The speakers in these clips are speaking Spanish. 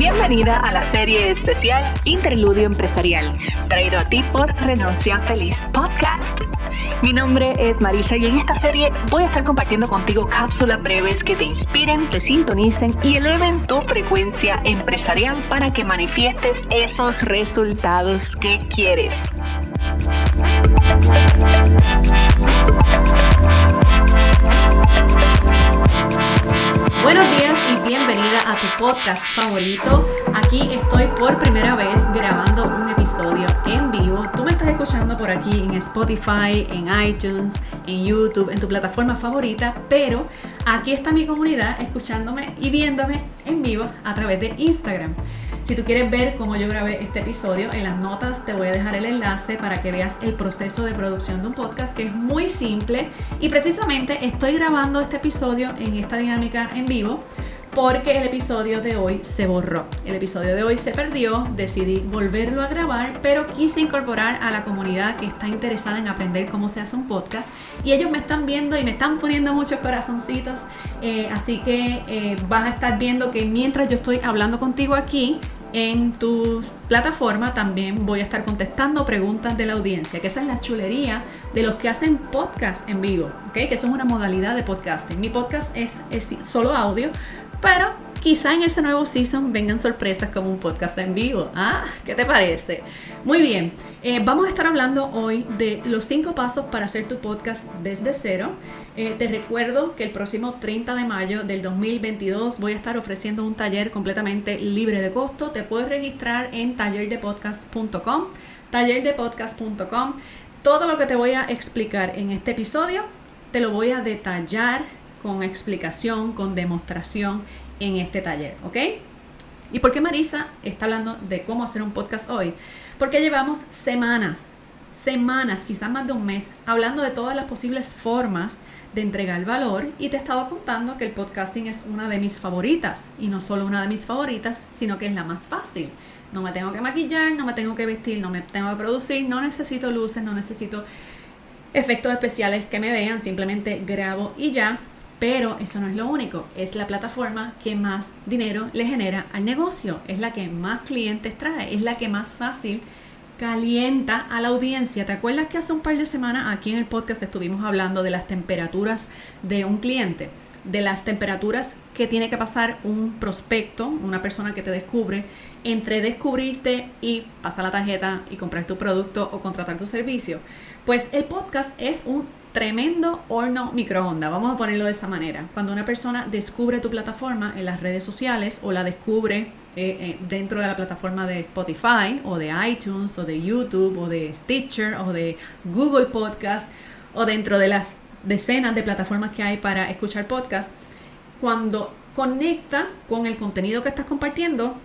Bienvenida a la serie especial Interludio Empresarial, traído a ti por Renuncia Feliz Podcast. Mi nombre es Marisa y en esta serie voy a estar compartiendo contigo cápsulas breves que te inspiren, te sintonicen y eleven tu frecuencia empresarial para que manifiestes esos resultados que quieres. Buenos días y bienvenida a tu podcast favorito. Aquí estoy por primera vez grabando un episodio en vivo. Tú me estás escuchando por aquí en Spotify, en iTunes, en YouTube, en tu plataforma favorita, pero aquí está mi comunidad escuchándome y viéndome en vivo a través de Instagram. Si tú quieres ver cómo yo grabé este episodio, en las notas te voy a dejar el enlace para que veas el proceso de producción de un podcast, que es muy simple. Y precisamente estoy grabando este episodio en esta dinámica en vivo porque el episodio de hoy se borró. El episodio de hoy se perdió, decidí volverlo a grabar, pero quise incorporar a la comunidad que está interesada en aprender cómo se hace un podcast. Y ellos me están viendo y me están poniendo muchos corazoncitos. Así que vas a estar viendo que mientras yo estoy hablando contigo aquí, en tu plataforma también voy a estar contestando preguntas de la audiencia, que esa es la chulería de los que hacen podcast en vivo, ¿okay? Que eso es una modalidad de podcasting. Mi podcast es solo audio, pero quizá en ese nuevo season vengan sorpresas como un podcast en vivo. ¿Qué te parece? Muy bien, vamos a estar hablando hoy de los 5 pasos para hacer tu podcast desde cero. Te recuerdo que el próximo 30 de mayo del 2022 voy a estar ofreciendo un taller completamente libre de costo. Te puedes registrar en tallerdepodcast.com, tallerdepodcast.com. Todo lo que te voy a explicar en este episodio te lo voy a detallar con explicación, con demostración en este taller, ¿ok? ¿Y por qué Marisa está hablando de cómo hacer un podcast hoy? Porque llevamos semanas, quizás más de un mes, hablando de todas las posibles formas de entregar valor, y te he estado contando que el podcasting es una de mis favoritas, y no solo una de mis favoritas, sino que es la más fácil. No me tengo que maquillar, no me tengo que vestir, no me tengo que producir, no necesito luces, no necesito efectos especiales que me vean, simplemente grabo y ya. Pero eso no es lo único, es la plataforma que más dinero le genera al negocio, es la que más clientes trae, es la que más fácil calienta a la audiencia. ¿Te acuerdas que hace un par de semanas aquí en el podcast estuvimos hablando de las temperaturas de un cliente? De las temperaturas que tiene que pasar un prospecto, una persona que te descubre, entre descubrirte y pasar la tarjeta y comprar tu producto o contratar tu servicio. Pues el podcast es un tremendo horno microondas, vamos a ponerlo de esa manera. Cuando una persona descubre tu plataforma en las redes sociales o la descubre dentro de la plataforma de Spotify o de iTunes o de YouTube o de Stitcher o de Google Podcast o dentro de las decenas de plataformas que hay para escuchar podcast, cuando conecta con el contenido que estás compartiendo,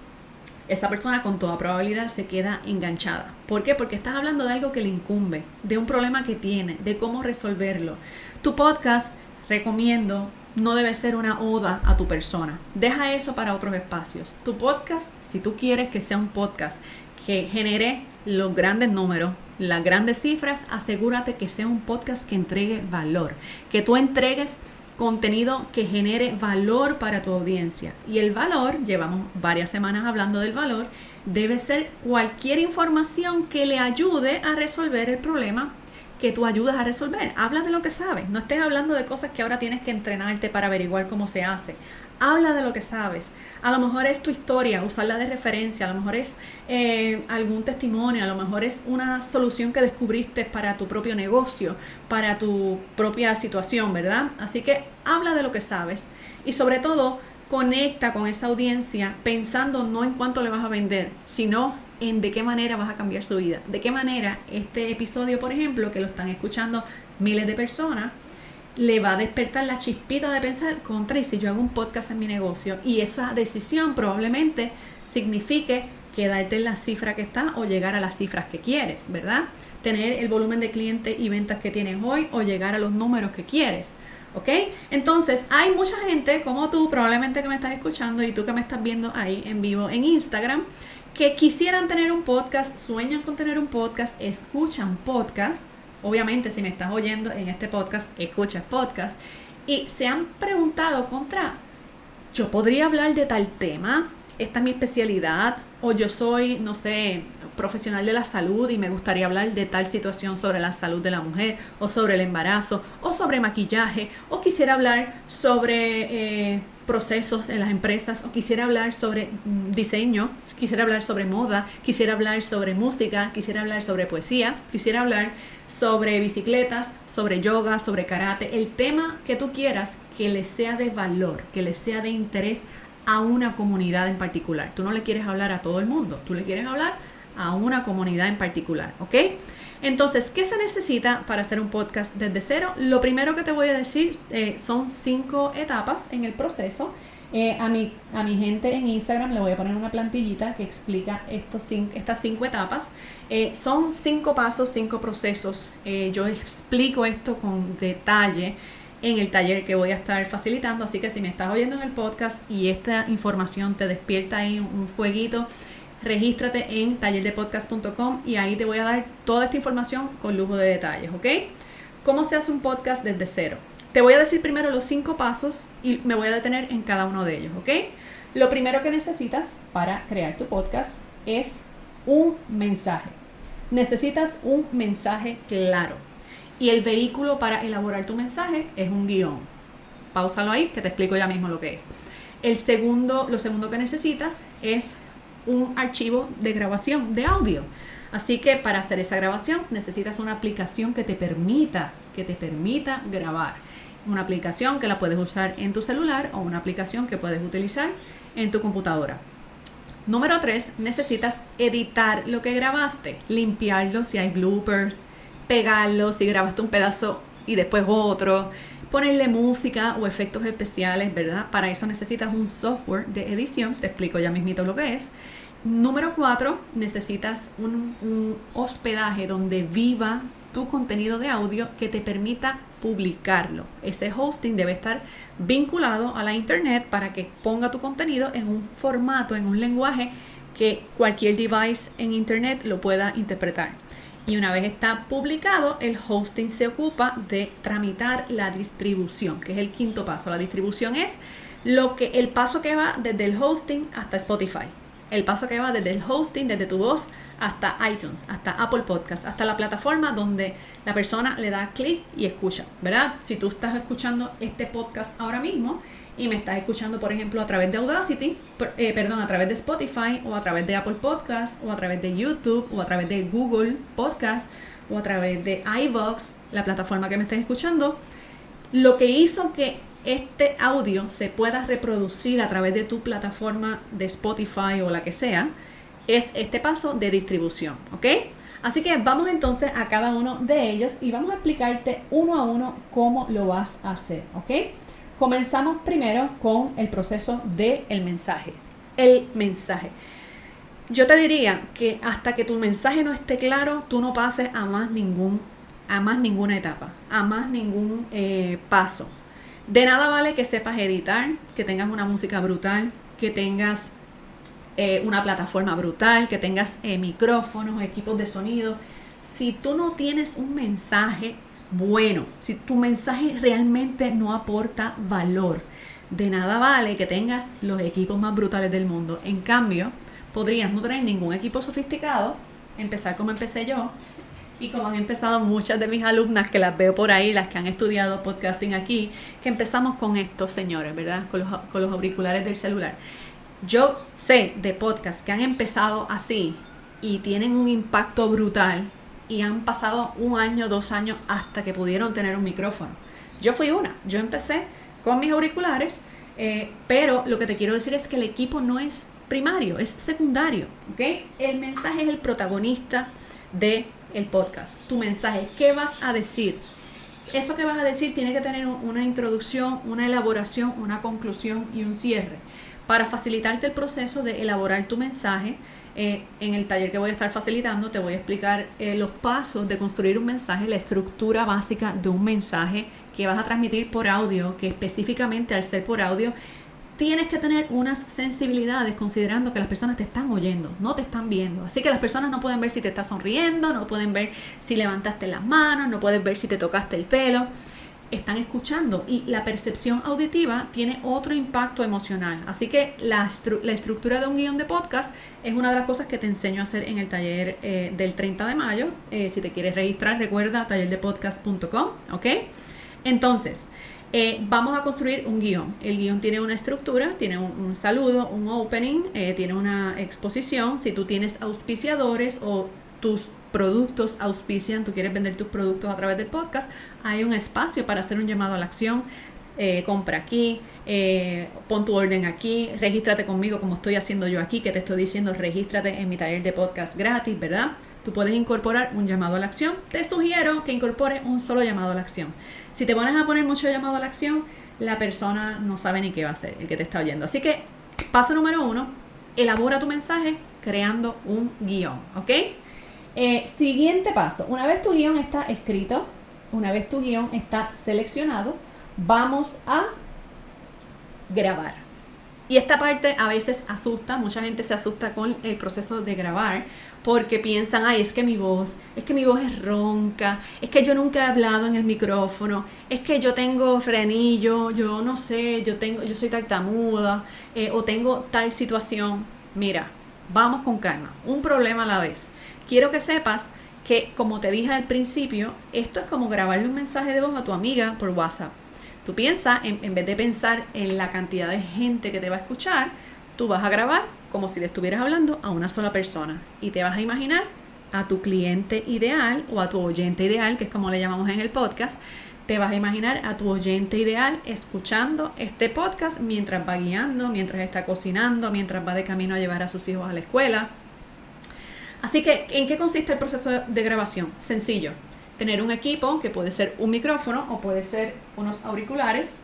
esa persona con toda probabilidad se queda enganchada. ¿Por qué? Porque estás hablando de algo que le incumbe, de un problema que tiene, de cómo resolverlo. Tu podcast, recomiendo, no debe ser una oda a tu persona. Deja eso para otros espacios. Tu podcast, si tú quieres que sea un podcast que genere los grandes números, las grandes cifras, asegúrate que sea un podcast que entregue valor, que tú entregues contenido que genere valor para tu audiencia. Y el valor, llevamos varias semanas hablando del valor, debe ser cualquier información que le ayude a resolver el problema que tú ayudas a resolver. Habla de lo que sabes, no estés hablando de cosas que ahora tienes que entrenarte para averiguar cómo se hace. Habla de lo que sabes. A lo mejor es tu historia, usarla de referencia, a lo mejor es algún testimonio, a lo mejor es una solución que descubriste para tu propio negocio, para tu propia situación, ¿verdad? Así que habla de lo que sabes y sobre todo conecta con esa audiencia pensando no en cuánto le vas a vender, sino en de qué manera vas a cambiar su vida. De qué manera este episodio, por ejemplo, que lo están escuchando miles de personas, le va a despertar la chispita de pensar, contra, y si yo hago un podcast en mi negocio, y esa decisión probablemente signifique quedarte en la cifra que está o llegar a las cifras que quieres, ¿verdad? Tener el volumen de clientes y ventas que tienes hoy o llegar a los números que quieres, ¿ok? Entonces, hay mucha gente como tú, probablemente que me estás escuchando y tú que me estás viendo ahí en vivo en Instagram, que quisieran tener un podcast, sueñan con tener un podcast, escuchan podcast. Obviamente, si me estás oyendo en este podcast, escuchas podcast y se han preguntado, ¿yo podría hablar de tal tema? esta es mi especialidad, o yo soy, no sé, profesional de la salud y me gustaría hablar de tal situación sobre la salud de la mujer, o sobre el embarazo, o sobre maquillaje, o quisiera hablar sobre procesos en las empresas, o quisiera hablar sobre diseño, quisiera hablar sobre moda, quisiera hablar sobre música, quisiera hablar sobre poesía, quisiera hablar sobre bicicletas, sobre yoga, sobre karate, el tema que tú quieras que le sea de valor, que le sea de interés a una comunidad en particular. Tú no le quieres hablar a todo el mundo, tú le quieres hablar a una comunidad en particular, ¿ok? Entonces, ¿qué se necesita para hacer un podcast desde cero? Lo primero que te voy a decir son 5 etapas en el proceso. A mi gente en Instagram le voy a poner una plantillita que explica estas 5 etapas. Son 5 pasos, 5 procesos. Yo explico esto con detalle en el taller que voy a estar facilitando, así que si me estás oyendo en el podcast y esta información te despierta ahí un fueguito, regístrate en tallerdepodcast.com y ahí te voy a dar toda esta información con lujo de detalles, ¿ok? ¿Cómo se hace un podcast desde cero? Te voy a decir primero los 5 pasos y me voy a detener en cada uno de ellos, ¿ok? Lo primero que necesitas para crear tu podcast es un mensaje. Necesitas un mensaje claro. Y el vehículo para elaborar tu mensaje es un guión. Páusalo ahí, que te explico ya mismo lo que es. Lo segundo que necesitas es un archivo de grabación de audio. Así que para hacer esa grabación necesitas una aplicación que te permita grabar. Una aplicación que la puedes usar en tu celular o una aplicación que puedes utilizar en tu computadora. Número 3, necesitas editar lo que grabaste, limpiarlo si hay bloopers, pegarlo si grabaste un pedazo y después otro, ponerle música o efectos especiales, ¿verdad? Para eso necesitas un software de edición, te explico ya mismito lo que es. Número 4, necesitas un hospedaje donde viva tu contenido de audio que te permita publicarlo. Ese hosting debe estar vinculado a la internet para que ponga tu contenido en un formato, en un lenguaje que cualquier device en internet lo pueda interpretar. Y una vez está publicado, el hosting se ocupa de tramitar la distribución, que es el 5º paso. La distribución es el paso que va desde el hosting hasta Spotify. El paso que va desde el hosting, desde tu voz, hasta iTunes, hasta Apple Podcasts, hasta la plataforma donde la persona le da clic y escucha, ¿verdad? Si tú estás escuchando este podcast ahora mismo y me estás escuchando, por ejemplo, a través de Audacity, a través de Spotify o a través de Apple Podcasts o a través de YouTube o a través de Google Podcasts o a través de iVoox, la plataforma que me estés escuchando, lo que hizo que este audio se pueda reproducir a través de tu plataforma de Spotify o la que sea, es este paso de distribución, ¿ok? Así que vamos entonces a cada uno de ellos y vamos a explicarte uno a uno cómo lo vas a hacer, ¿ok? Comenzamos primero con el proceso del mensaje. El mensaje. Yo te diría que hasta que tu mensaje no esté claro, tú no pases a más ninguna etapa, a más ningún paso. De nada vale que sepas editar, que tengas una música brutal, que tengas una plataforma brutal, que tengas micrófonos, equipos de sonido. Si tú no tienes un mensaje bueno, si tu mensaje realmente no aporta valor, de nada vale que tengas los equipos más brutales del mundo. En cambio, podrías no tener ningún equipo sofisticado, empezar como empecé yo, y como han empezado muchas de mis alumnas que las veo por ahí, las que han estudiado podcasting aquí, que empezamos con estos señores, ¿verdad? Con los auriculares del celular. Yo sé de podcasts que han empezado así y tienen un impacto brutal y han pasado 1 año, 2 años hasta que pudieron tener un micrófono. Yo fui una. Yo empecé con mis auriculares, pero lo que te quiero decir es que el equipo no es primario, es secundario, ¿ok? El mensaje es el protagonista del podcast. Tu mensaje, ¿qué vas a decir? Eso que vas a decir tiene que tener una introducción, una elaboración, una conclusión y un cierre. Para facilitarte el proceso de elaborar tu mensaje, en el taller que voy a estar facilitando te voy a explicar los pasos de construir un mensaje, la estructura básica de un mensaje que vas a transmitir por audio, que específicamente al ser por audio tienes que tener unas sensibilidades considerando que las personas te están oyendo, no te están viendo. Así que las personas no pueden ver si te estás sonriendo, no pueden ver si levantaste las manos, no pueden ver si te tocaste el pelo. están escuchando y la percepción auditiva tiene otro impacto emocional. Así que la estructura de un guión de podcast es una de las cosas que te enseño a hacer en el taller del 30 de mayo. Si te quieres registrar, recuerda tallerdepodcast.com, ¿ok? Entonces, vamos a construir un guión. El guión tiene una estructura, tiene un saludo, un opening, tiene una exposición. Si tú tienes auspiciadores o tus productos auspician, tú quieres vender tus productos a través del podcast, hay un espacio para hacer un llamado a la acción. Compra aquí, pon tu orden aquí, regístrate conmigo como estoy haciendo yo aquí, que te estoy diciendo regístrate en mi taller de podcast gratis, ¿verdad? Tú puedes incorporar un llamado a la acción. Te sugiero que incorpores un solo llamado a la acción. Si te pones a poner mucho llamado a la acción, la persona no sabe ni qué va a hacer, el que te está oyendo. Así que, paso número 1, elabora tu mensaje creando un guión, ¿ok? Siguiente paso, una vez tu guión está escrito, una vez tu guión está seleccionado, vamos a grabar. Y esta parte a veces asusta, mucha gente se asusta con el proceso de grabar porque piensan, ay, es que mi voz es ronca, es que yo nunca he hablado en el micrófono, es que yo tengo frenillo, yo no sé, yo soy tartamuda, o tengo tal situación. Mira, vamos con calma, un problema a la vez. Quiero que sepas que, como te dije al principio, esto es como grabarle un mensaje de voz a tu amiga por WhatsApp. Tú piensas, en vez de pensar en la cantidad de gente que te va a escuchar, tú vas a grabar como si le estuvieras hablando a una sola persona. Y te vas a imaginar a tu cliente ideal o a tu oyente ideal, que es como le llamamos en el podcast. Te vas a imaginar a tu oyente ideal escuchando este podcast mientras va guiando, mientras está cocinando, mientras va de camino a llevar a sus hijos a la escuela. Así que, ¿en qué consiste el proceso de grabación? Sencillo. Tener un equipo que puede ser un micrófono o puede ser unos auriculares.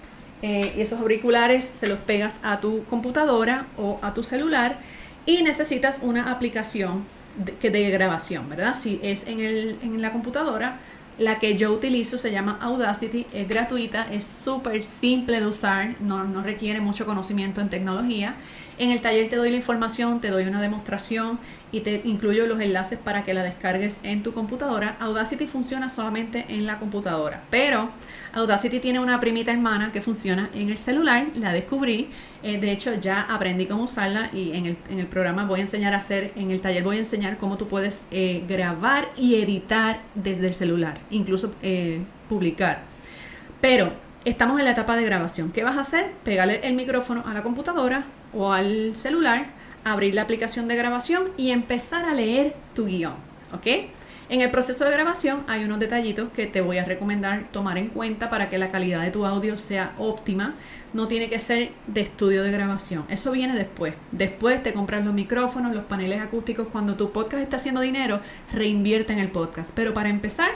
Y esos auriculares se los pegas a tu computadora o a tu celular y necesitas una aplicación de grabación, ¿verdad? Si es en la computadora, la que yo utilizo se llama Audacity, es gratuita, es súper simple de usar, no requiere mucho conocimiento en tecnología. En el taller te doy la información, te doy una demostración y te incluyo los enlaces para que la descargues en tu computadora. Audacity funciona solamente en la computadora, pero Audacity tiene una primita hermana que funciona en el celular, la descubrí. De hecho, ya aprendí cómo usarla y en el programa voy a enseñar en el taller voy a enseñar cómo tú puedes grabar y editar desde el celular, incluso publicar. Pero estamos en la etapa de grabación. ¿Qué vas a hacer? Pegarle el micrófono a la computadora o al celular, abrir la aplicación de grabación y empezar a leer tu guión, ¿ok? En el proceso de grabación hay unos detallitos que te voy a recomendar tomar en cuenta para que la calidad de tu audio sea óptima. No tiene que ser de estudio de grabación. Eso viene después. Después te compras los micrófonos, los paneles acústicos. Cuando tu podcast está haciendo dinero, reinvierte en el podcast. Pero para empezar,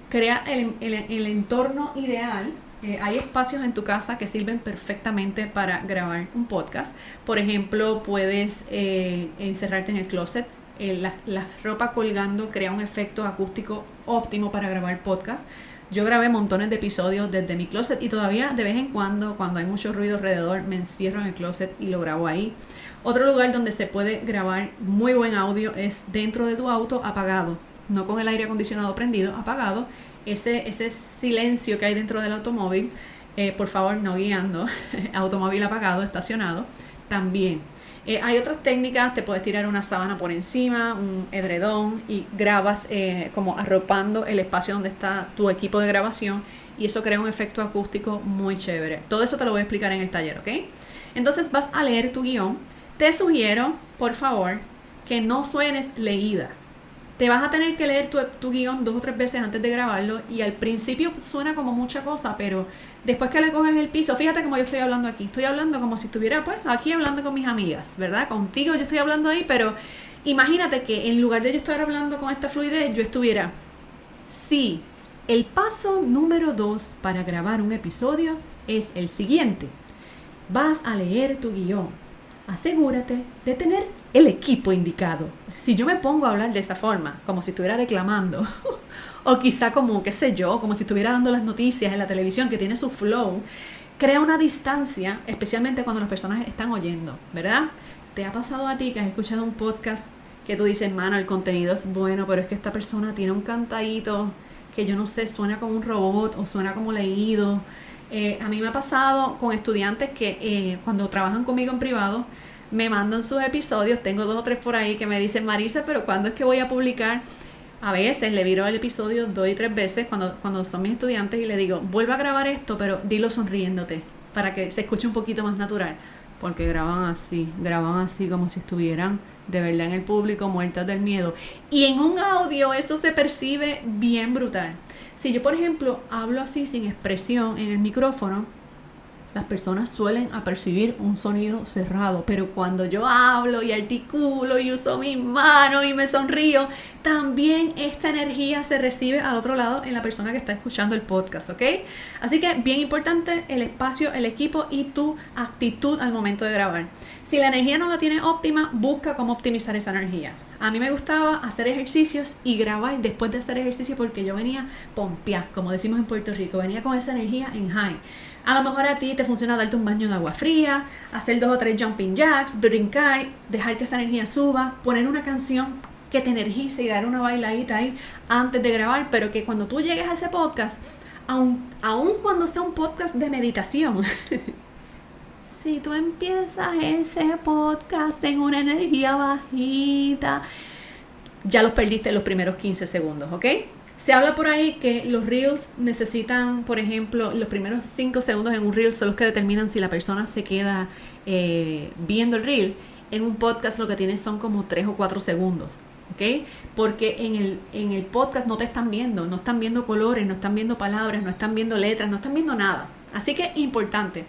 crea el entorno ideal. Hay espacios en tu casa que sirven perfectamente para grabar un podcast. Por ejemplo, puedes encerrarte en el closet. La ropa colgando crea un efecto acústico óptimo para grabar podcast. Yo grabé montones de episodios desde mi closet y todavía de vez en cuando hay mucho ruido alrededor, me encierro en el closet y lo grabo ahí. Otro lugar donde se puede grabar muy buen audio es dentro de tu auto apagado, no con el aire acondicionado prendido, apagado. Ese silencio que hay dentro del automóvil, por favor no guiando, automóvil apagado, estacionado, también. Hay otras técnicas, te puedes tirar una sábana por encima, un edredón y grabas como arropando el espacio donde está tu equipo de grabación y eso crea un efecto acústico muy chévere. Todo eso te lo voy a explicar en el taller, ¿ok? Entonces vas a leer tu guión. Te sugiero, por favor, que no suenes leída. Te vas a tener que leer tu guión 2 o 3 veces antes de grabarlo y al principio suena como mucha cosa, pero después que le coges el piso, fíjate cómo yo estoy hablando aquí. Estoy hablando como si estuviera pues aquí hablando con mis amigas, ¿verdad? Contigo yo estoy hablando ahí, pero imagínate que en lugar de yo estar hablando con esta fluidez, yo estuviera, sí, el paso número 2 para grabar un episodio es el siguiente. Vas a leer tu guión. Asegúrate de tener el equipo indicado. Si yo me pongo a hablar de esa forma, como si estuviera declamando, o quizá como, qué sé yo, como si estuviera dando las noticias en la televisión, que tiene su flow, crea una distancia, especialmente cuando las personas están oyendo, ¿verdad? ¿Te ha pasado a ti que has escuchado un podcast que tú dices, mano, el contenido es bueno, pero es que esta persona tiene un cantadito que yo no sé, suena como un robot o suena como leído. A mí me ha pasado con estudiantes que cuando trabajan conmigo en privado, me mandan sus episodios. Tengo 2 o 3 por ahí que me dicen, Marisa, pero ¿cuándo es que voy a publicar? A veces le viro el episodio 2 y 3 veces cuando son mis estudiantes y le digo, vuelve a grabar esto, pero dilo sonriéndote para que se escuche un poquito más natural. Porque graban así como si estuvieran de verdad en el público, muertas del miedo. Y en un audio eso se percibe bien brutal. Si yo, por ejemplo, hablo así sin expresión en el micrófono, las personas suelen apercibir un sonido cerrado, pero cuando yo hablo y articulo y uso mis manos y me sonrío, también esta energía se recibe al otro lado en la persona que está escuchando el podcast, ¿ok? Así que bien importante el espacio, el equipo y tu actitud al momento de grabar. Si la energía no la tienes óptima, busca cómo optimizar esa energía. A mí me gustaba hacer ejercicios y grabar después de hacer ejercicio porque yo venía pompeada, como decimos en Puerto Rico, venía con esa energía en high. A lo mejor a ti te funciona darte un baño de agua fría, hacer 2 o 3 jumping jacks, brincar, dejar que esa energía suba, poner una canción que te energice y dar una bailadita ahí antes de grabar, pero que cuando tú llegues a ese podcast, aun cuando sea un podcast de meditación, si tú empiezas ese podcast en una energía bajita, ya los perdiste en los primeros 15 segundos, ¿ok? Se habla por ahí que los reels necesitan, por ejemplo, los primeros 5 segundos en un reel son los que determinan si la persona se queda viendo el reel. En un podcast lo que tienes son como 3 o 4 segundos, ¿ok? Porque en el podcast no te están viendo, no están viendo colores, no están viendo palabras, no están viendo letras, no están viendo nada. Así que importante,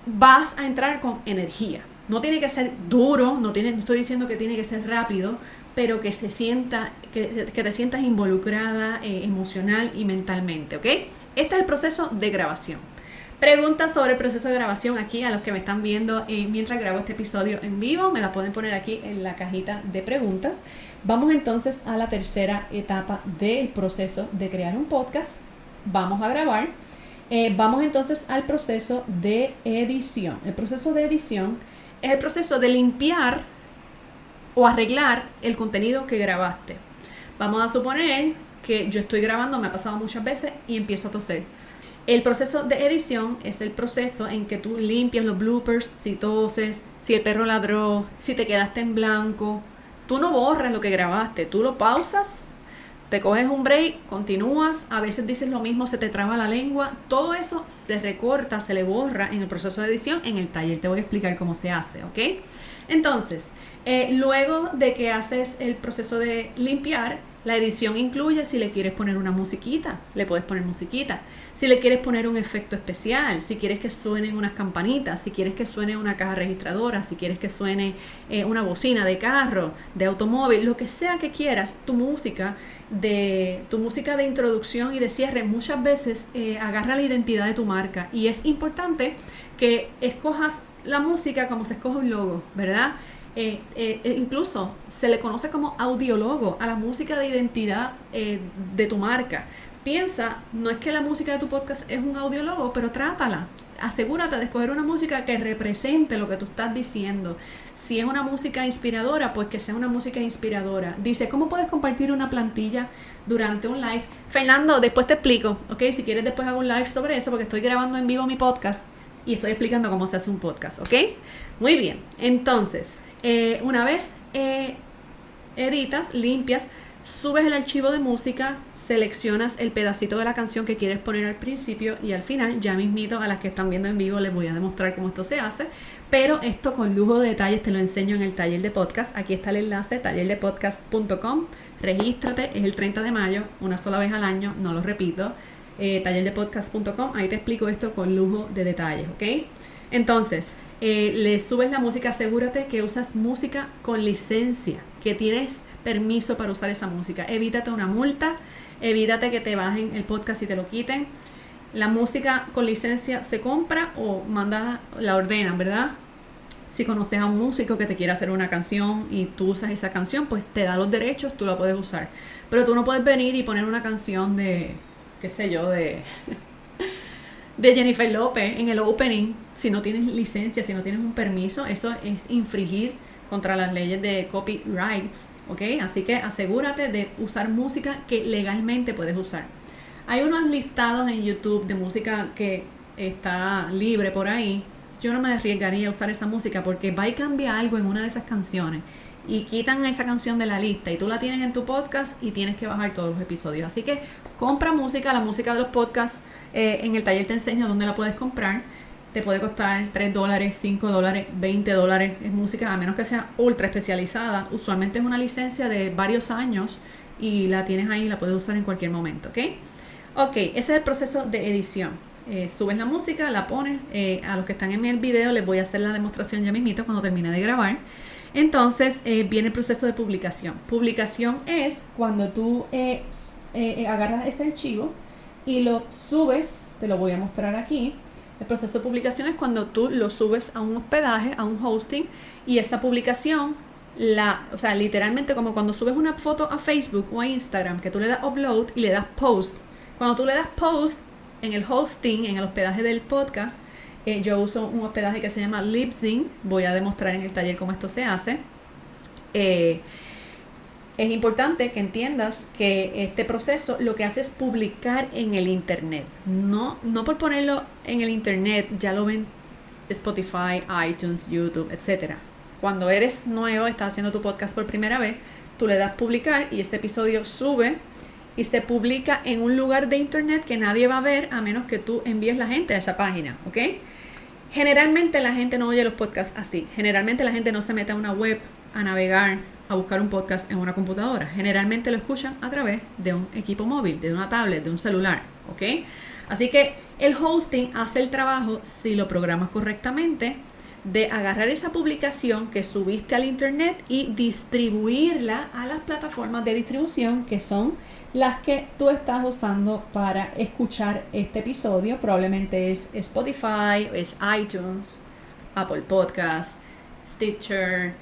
vas a entrar con energía. No tiene que ser duro, no estoy diciendo que tiene que ser rápido, pero que te sientas involucrada emocional y mentalmente, ¿ok? Este es el proceso de grabación. Preguntas sobre el proceso de grabación aquí a los que me están viendo mientras grabo este episodio en vivo, me la pueden poner aquí en la cajita de preguntas. Vamos entonces a la tercera etapa del proceso de crear un podcast. Vamos a grabar. Vamos entonces al proceso de edición. El proceso de edición es el proceso de limpiar o arreglar el contenido que grabaste. Vamos a suponer que yo estoy grabando, me ha pasado muchas veces y empiezo a toser. El proceso de edición es el proceso en que tú limpias los bloopers, si toses, si el perro ladró, si te quedaste en blanco. Tú no borras lo que grabaste, tú lo pausas, te coges un break, continúas, a veces dices lo mismo, se te traba la lengua. Todo eso se recorta, se le borra en el proceso de edición. En el taller te voy a explicar cómo se hace, ¿ok? Entonces, luego de que haces el proceso de limpiar, la edición incluye si le quieres poner una musiquita, le puedes poner musiquita. Si le quieres poner un efecto especial, si quieres que suenen unas campanitas, si quieres que suene una caja registradora, si quieres que suene una bocina de carro, de automóvil, lo que sea que quieras, tu música de introducción y de cierre muchas veces agarra la identidad de tu marca. Y es importante que escojas la música como se escoge un logo, ¿verdad? Incluso se le conoce como audiologo a la música de identidad de tu marca. Piensa, no es que la música de tu podcast es un audiologo, pero trátala. Asegúrate de escoger una música que represente lo que tú estás diciendo. Si es una música inspiradora, pues que sea una música inspiradora. Dice, ¿cómo puedes compartir una plantilla durante un live? Fernando, después te explico, ¿ok? Si quieres después hago un live sobre eso, porque estoy grabando en vivo mi podcast y estoy explicando cómo se hace un podcast, ¿ok? Muy bien, entonces, una vez editas, limpias, subes el archivo de música, seleccionas el pedacito de la canción que quieres poner al principio y al final. Ya mismito a las que están viendo en vivo les voy a demostrar cómo esto se hace, pero esto con lujo de detalles te lo enseño en el taller de podcast. Aquí está el enlace, tallerdepodcast.com. Regístrate, es el 30 de mayo, una sola vez al año, no lo repito. Tallerdepodcast.com, ahí te explico esto con lujo de detalles, ¿ok? Entonces, le subes la música, asegúrate que usas música con licencia, que tienes permiso para usar esa música. Evítate una multa, evítate que te bajen el podcast y te lo quiten. La música con licencia se compra o la ordenan, ¿verdad? Si conoces a un músico que te quiere hacer una canción y tú usas esa canción, pues te da los derechos, tú la puedes usar. Pero tú no puedes venir y poner una canción de, qué sé yo, de Jennifer López en el opening si no tienes licencia, si no tienes un permiso. Eso es infringir contra las leyes de copyrights, ¿ok? Así que asegúrate de usar música que legalmente puedes usar. Hay unos listados en YouTube de música que está libre por ahí. Yo no me arriesgaría a usar esa música porque va y cambia algo en una de esas canciones y quitan esa canción de la lista y tú la tienes en tu podcast y tienes que bajar todos los episodios. Así que compra música, la música de los podcasts. En el taller te enseño dónde la puedes comprar. Te puede costar $3, $5, $20. Es música, a menos que sea ultra especializada. Usualmente es una licencia de varios años y la tienes ahí y la puedes usar en cualquier momento, ¿ok? Ok, ese es el proceso de edición. Subes la música, la pones. A los que están en el video les voy a hacer la demostración ya mismito cuando termine de grabar. Entonces viene el proceso de publicación. Publicación es cuando tú agarras ese archivo y lo subes. Te lo voy a mostrar aquí. El proceso de publicación es cuando tú lo subes a un hospedaje, a un hosting, y esa publicación, o sea, literalmente como cuando subes una foto a Facebook o a Instagram, que tú le das upload y le das post. Cuando tú le das post en el hosting, en el hospedaje del podcast, yo uso un hospedaje que se llama Libsyn. Voy a demostrar en el taller cómo esto se hace. Es importante que entiendas que este proceso lo que hace es publicar en el internet. No por ponerlo en el internet, ya lo ven Spotify, iTunes, YouTube, etc. Cuando eres nuevo, estás haciendo tu podcast por primera vez, tú le das publicar y ese episodio sube y se publica en un lugar de internet que nadie va a ver a menos que tú envíes la gente a esa página, ¿ok? Generalmente la gente no oye los podcasts así. Generalmente la gente no se mete a una web a navegar, a buscar un podcast en una computadora. Generalmente lo escuchan a través de un equipo móvil, de una tablet, de un celular, ¿ok? Así que el hosting hace el trabajo, si lo programas correctamente, de agarrar esa publicación que subiste al internet y distribuirla a las plataformas de distribución que son las que tú estás usando para escuchar este episodio. Probablemente es Spotify, es iTunes, Apple Podcasts, Stitcher,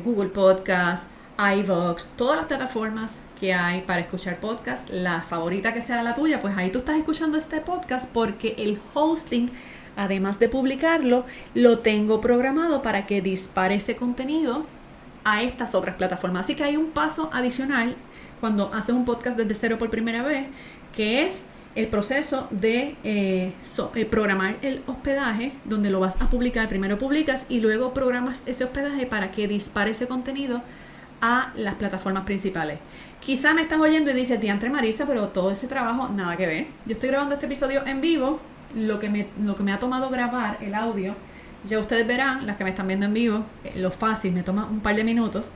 Google Podcasts, iVoox, todas las plataformas que hay para escuchar podcast. La favorita que sea la tuya, pues ahí tú estás escuchando este podcast porque el hosting, además de publicarlo, lo tengo programado para que dispare ese contenido a estas otras plataformas. Así que hay un paso adicional cuando haces un podcast desde cero por primera vez, que es el proceso de programar el hospedaje donde lo vas a publicar. Primero publicas y luego programas ese hospedaje para que dispare ese contenido a las plataformas principales. Quizá me estás oyendo y dices, diantre Marisa, pero todo ese trabajo nada que ver. Yo estoy grabando este episodio en vivo. Lo que me ha tomado grabar el audio, ya ustedes verán, las que me están viendo en vivo, lo fácil, me toma un par de minutos,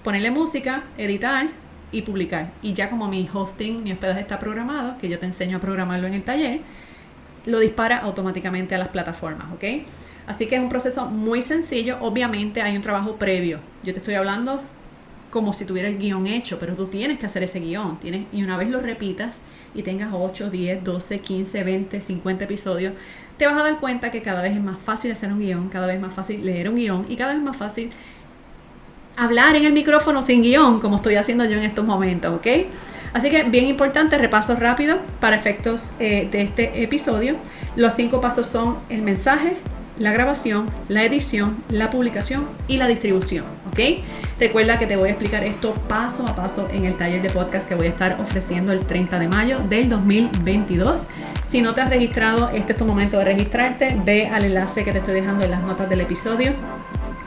ponerle música, editar y publicar. Y ya como mi hosting, mi hospedaje está programado, que yo te enseño a programarlo en el taller, lo dispara automáticamente a las plataformas, ¿ok? Así que es un proceso muy sencillo. Obviamente hay un trabajo previo. Yo te estoy hablando como si tuviera el guión hecho, pero tú tienes que hacer ese guión. Y una vez lo repitas y tengas 8, 10, 12, 15, 20, 50 episodios, te vas a dar cuenta que cada vez es más fácil hacer un guión, cada vez es más fácil leer un guión y cada vez es más fácil hablar en el micrófono sin guión, como estoy haciendo yo en estos momentos, ¿ok? Así que bien importante, repaso rápido para efectos de este episodio. Los 5 pasos son el mensaje, la grabación, la edición, la publicación y la distribución, ¿ok? Recuerda que te voy a explicar esto paso a paso en el taller de podcast que voy a estar ofreciendo el 30 de mayo del 2022. Si no te has registrado, este es tu momento de registrarte. Ve al enlace que te estoy dejando en las notas del episodio.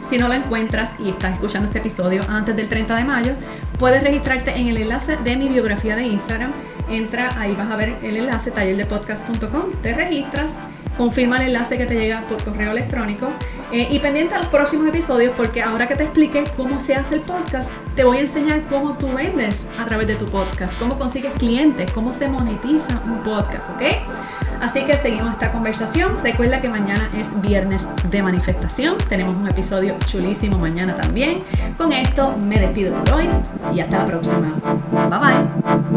Si no lo encuentras y estás escuchando este episodio antes del 30 de mayo, puedes registrarte en el enlace de mi biografía de Instagram. Entra, ahí vas a ver el enlace tallerdepodcast.com, te registras, confirma el enlace que te llega por correo electrónico y pendiente a los próximos episodios, porque ahora que te expliqué cómo se hace el podcast, te voy a enseñar cómo tú vendes a través de tu podcast, cómo consigues clientes, cómo se monetiza un podcast, ¿ok? Así que seguimos esta conversación. Recuerda que mañana es viernes de manifestación. Tenemos un episodio chulísimo mañana también. Con esto me despido por hoy y hasta la próxima. Bye bye.